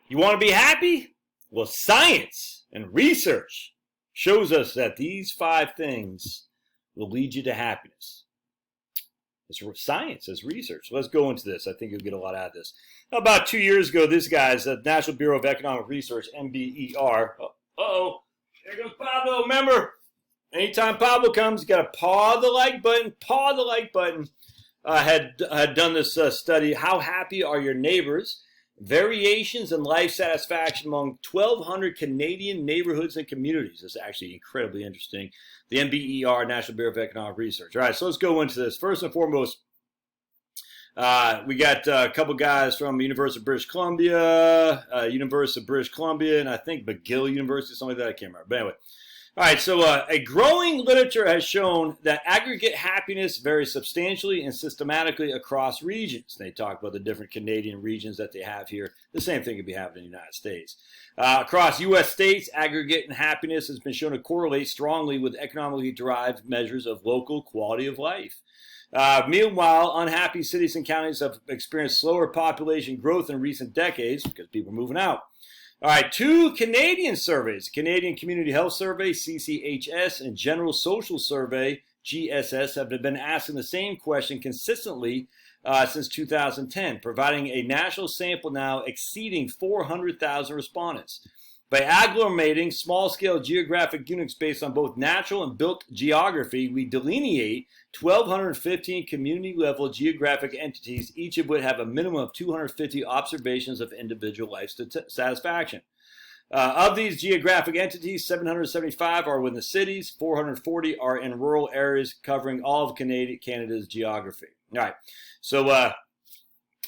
You want to be happy? Well, science and research shows us that these 5 things will lead you to happiness. It's science, it's research. Let's go into this. I think you'll get a lot out of this. About 2 years ago, this guy's the National Bureau of Economic Research, NBER. Uh-oh, there goes Pablo. Remember, anytime Pablo comes, you got to paw the like button, paw the like button. Had done this study, How Happy Are Your Neighbors? Variations in Life Satisfaction Among 1,200 Canadian Neighborhoods and Communities. This is actually incredibly interesting. The NBER, National Bureau of Economic Research. All right, so let's go into this. First and foremost, we got a couple guys from University of British Columbia, and I think McGill University, something like that. I can't remember. But anyway. All right, so a growing literature has shown that aggregate happiness varies substantially and systematically across regions. They talk about the different Canadian regions that they have here. The same thing could be happening in the United States. Across U.S. states, aggregate happiness has been shown to correlate strongly with economically derived measures of local quality of life. Meanwhile, unhappy cities and counties have experienced slower population growth in recent decades because people are moving out. All right, 2 Canadian surveys, Canadian Community Health Survey, CCHS, and General Social Survey, GSS, have been asking the same question consistently since 2010, providing a national sample now exceeding 400,000 respondents. By agglomerating small-scale geographic units based on both natural and built geography, we delineate 1,215 community-level geographic entities, each of which have a minimum of 250 observations of individual life satisfaction. Of these geographic entities, 775 are within the cities, 440 are in rural areas, covering all of Canada's geography. All right, so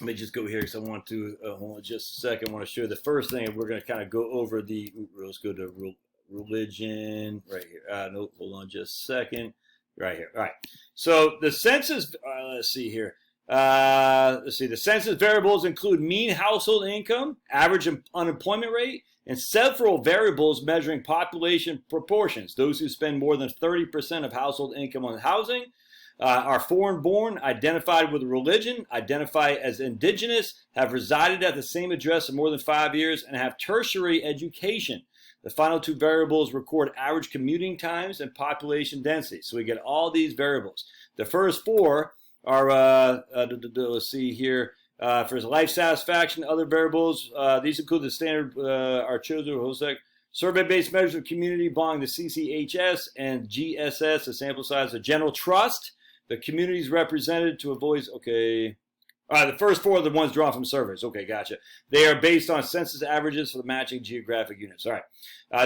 let me just go here because I want to, hold on just a second. I want to show you the first thing. We're going to kind of go over the, let's go to religion right here. No, hold on just a second. Right here. All right. So the census, let's see here. The census variables include mean household income, average unemployment rate, and several variables measuring population proportions. Those who spend more than 30% of household income on housing, are foreign-born, identified with religion, identify as indigenous, have resided at the same address for more than 5 years, and have tertiary education. The final 2 variables record average commuting times and population density. So we get all these variables. The first 4 are, let's see here, for life satisfaction, other variables. These include the standard, our chosen survey-based measures of community belonging to CCHS and GSS, a sample size of general trust. The communities represented to avoid, okay. All right, the first 4 are the ones drawn from surveys. Okay, gotcha. They are based on census averages for the matching geographic units. All right,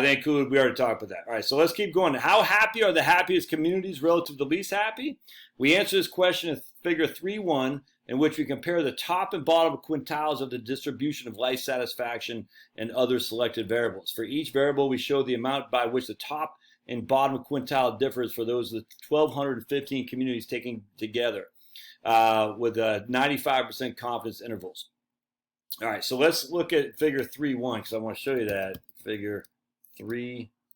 they include, we already talked about that. All right, so let's keep going. How happy are the happiest communities relative to the least happy? We answer this question in figure 3.1, in which we compare the top and bottom quintiles of the distribution of life satisfaction and other selected variables. For each variable, we show the amount by which the top and bottom quintile differs for those of the 1,215 communities taken together with 95% confidence intervals. All right, so let's look at figure 3.1 because I want to show you that. Figure 3.1.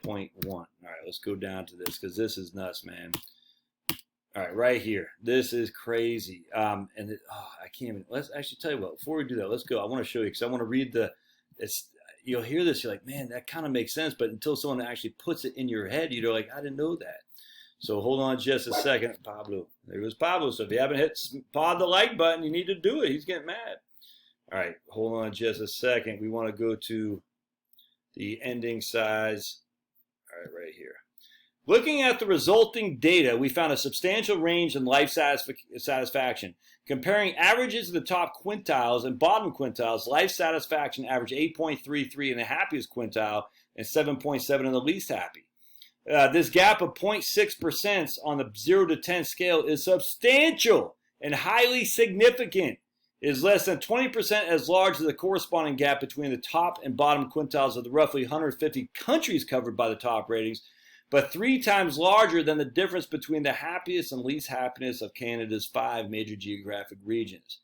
All right, let's go down to this because this is nuts, man. All right, right here. This is crazy. I can't even, let's actually tell you what, before we do that, let's go. I want to show you because I want to read you'll hear this, you're like, man, that kind of makes sense, but until someone actually puts it in your head, you're like, I didn't know that. So hold on just a second. Pablo. There goes Pablo. So if you haven't hit the like button, you need to do it. He's getting mad. All right, hold on just a second. We want to go to the ending size. All right, right here. Looking at the resulting data, we found a substantial range in life satisfaction. Comparing averages in the top quintiles and bottom quintiles, life satisfaction averaged 8.33 in the happiest quintile and 7.7 in the least happy. This gap of 0.6% on the 0 to 10 scale is substantial and highly significant. It is less than 20% as large as the corresponding gap between the top and bottom quintiles of the roughly 150 countries covered by the top ratings, but 3 times larger than the difference between the happiest and least happiness of Canada's 5 major geographic regions.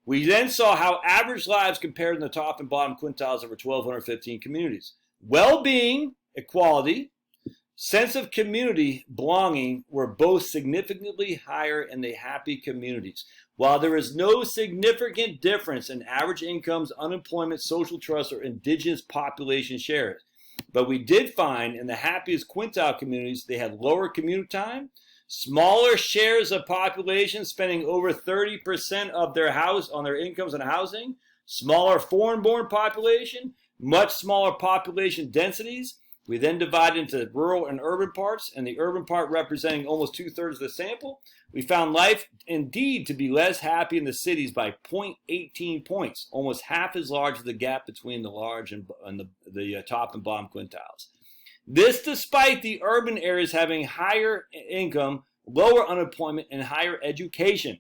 We then saw how average lives compared in the top and bottom quintiles of our 1,215 communities. Well-being, equality, sense of community belonging were both significantly higher in the happy communities. While there is no significant difference in average incomes, unemployment, social trust, or indigenous population shares, but we did find in the happiest quintile communities, they had lower commute time, smaller shares of population spending over 30% of their house on their incomes on housing, smaller foreign-born population, much smaller population densities. We then divided into rural and urban parts, and the urban part representing almost 2/3 of the sample. We found life indeed to be less happy in the cities by 0.18 points, almost half as large as the gap between the large and the top and bottom quintiles. This despite the urban areas having higher income, lower unemployment, and higher education.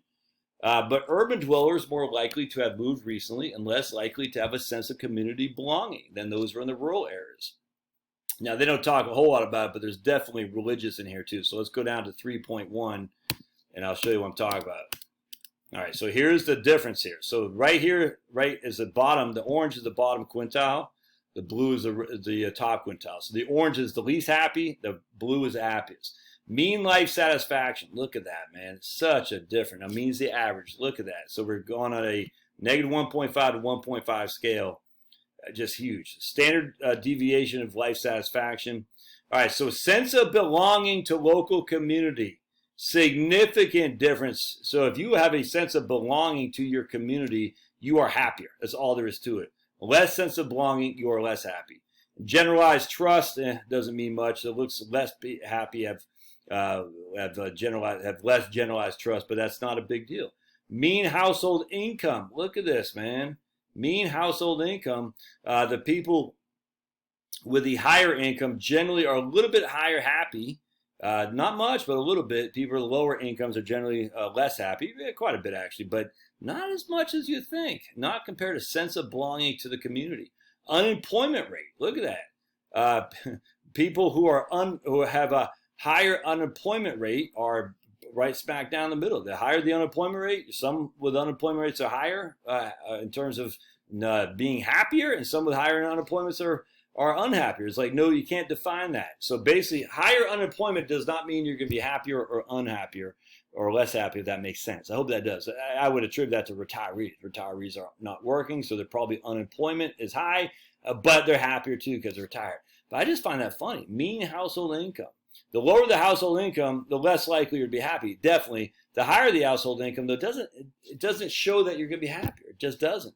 But urban dwellers more likely to have moved recently and less likely to have a sense of community belonging than those who are in the rural areas. Now, they don't talk a whole lot about it, but there's definitely religious in here too. So let's go down to 3.1, and I'll show you what I'm talking about. All right, so here's the difference here. So right here, right is the bottom. The orange is the bottom quintile. The blue is the top quintile. So the orange is the least happy. The blue is the happiest. Mean life satisfaction. Look at that, man. It's such a difference. Now, means the average. Look at that. So we're going on a negative 1.5 to 1.5 scale. Just huge. Standard deviation of life satisfaction. All right, so sense of belonging to local community. Significant difference. So if you have a sense of belonging to your community, you are happier. That's all there is to it. Less sense of belonging, you are less happy. Generalized trust doesn't mean much. It looks less happy, have less generalized trust, but that's not a big deal. Mean household income. Look at this, man. Mean household income. The people with the higher income generally are a little bit higher happy. Not much, but a little bit. People with lower incomes are generally less happy. Quite a bit, actually, but not as much as you think. Not compared to sense of belonging to the community. Unemployment rate. Look at that. People who have a higher unemployment rate are right smack down the middle. The higher the unemployment rate, some with unemployment rates are higher in terms of being happier, and some with higher unemployments are unhappier. It's like, no, you can't define that. So basically, higher unemployment does not mean you're going to be happier or unhappier or less happy, if that makes sense. I hope that does. I would attribute that to retirees. Retirees are not working, so they're probably unemployment is high, but they're happier too because they're retired. But I just find that funny. Mean household income. The lower the household income, the less likely you're to be happy. Definitely. The higher the household income, though, it doesn't show that you're going to be happier. It just doesn't.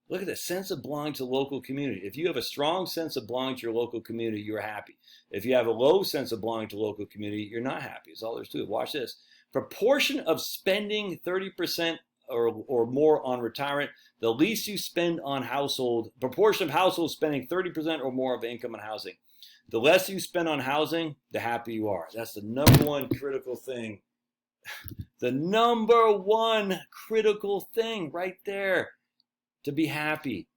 Look at the sense of belonging to the local community. If you have a strong sense of belonging to your local community, you're happy. If you have a low sense of belonging to local community, you're not happy. That's all there's to it. Watch this. Proportion of spending 30% or more on retirement, the least you spend on household, proportion of households spending 30% or more of income on housing. The less you spend on housing, the happier you are. That's the number one critical thing. The number one critical thing right there to be happy.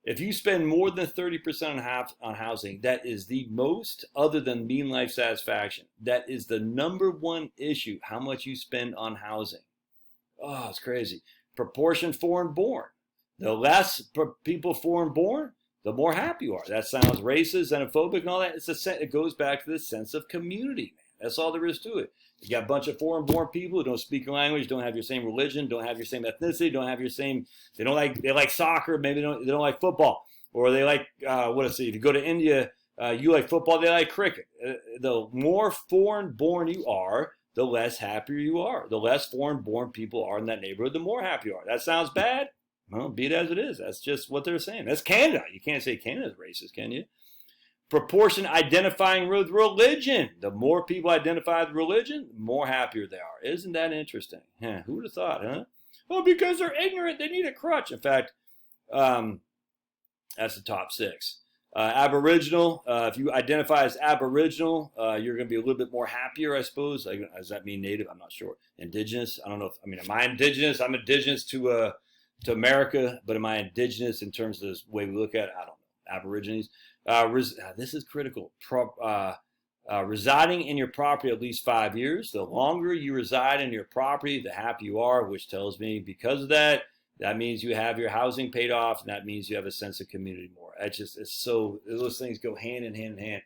If you spend more than 30% on housing, that is the most, other than mean life satisfaction, that is the number one issue, how much you spend on housing. Oh, it's crazy. Proportion foreign born. The less people foreign born, the more happy you are. That sounds racist, xenophobic, and all that. It goes back to the sense of community, man. That's all there is to it. You got a bunch of foreign-born people who don't speak your language, don't have your same religion, don't have your same ethnicity, don't have your same. They like soccer, maybe they don't like football, or they like if you go to India, you like football, they like cricket. The more foreign-born you are, the less happier you are. The less foreign-born people are in that neighborhood, the more happy you are. That sounds bad. Well, be it as it is. That's just what they're saying. That's Canada. You can't say Canada's racist, can you? Proportion identifying with religion. The more people identify with religion, the more happier they are. Isn't that interesting? Who would have thought, huh? Well, because they're ignorant, they need a crutch. In fact, that's the top 6. Aboriginal. If you identify as Aboriginal, you're going to be a little bit more happier, I suppose. Does that mean Native? I'm not sure. Indigenous. I don't know. Am I indigenous? I'm indigenous to America, but am I indigenous in terms of the way we look at it? I don't know. Aborigines. This is critical. Residing in your property at least 5 years. The longer you reside in your property, the happier you are, which tells me because of that, that means you have your housing paid off, and that means you have a sense of community more. Those things go hand in hand.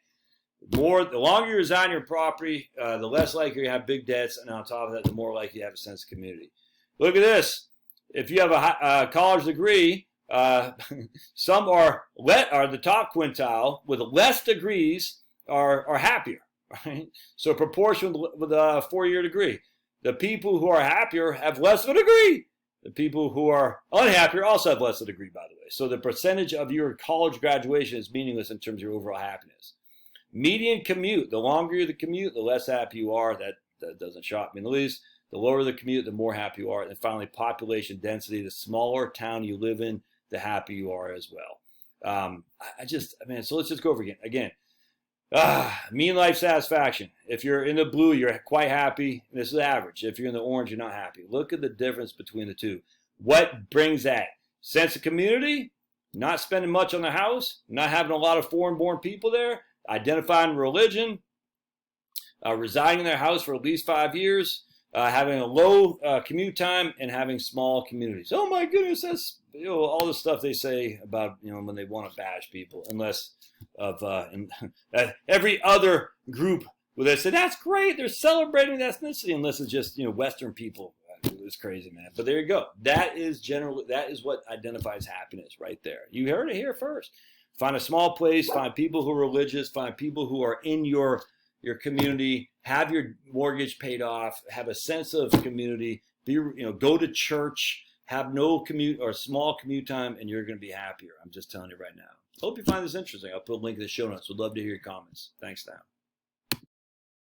The longer you reside in your property, the less likely you have big debts, and on top of that, the more likely you have a sense of community. Look at this. If you have a college degree, some are the top quintile with less degrees are happier, right? So proportion with a 4-year degree. The people who are happier have less of a degree. The people who are unhappier also have less of a degree, by the way. So the percentage of your college graduation is meaningless in terms of your overall happiness. Median commute. The longer the commute, the less happy you are. That doesn't shock me in the least. The lower the commute, the more happy you are. And finally, population density. The smaller town you live in, the happier you are as well. So let's just go over again. Mean life satisfaction. If you're in the blue, you're quite happy. This is average. If you're in the orange, you're not happy. Look at the difference between the two. What brings that? Sense of community, not spending much on the house, not having a lot of foreign-born people there, identifying religion, residing in their house for at least 5 years, having a low commute time, and having small communities. Oh my goodness, that's all the stuff they say about when they want to bash people, unless of every other group where they say that's great, they're celebrating ethnicity, unless it's just Western people. It's crazy, man. But there you go. That is what identifies happiness right there. You heard it here first. Find a small place, find people who are religious, find people who are in your community, have your mortgage paid off, have a sense of community, go to church, have no commute or small commute time, and you're going to be happier. I'm just telling you right now. Hope you find this interesting. I'll put a link in the show notes. Would love to hear your comments. Thanks now.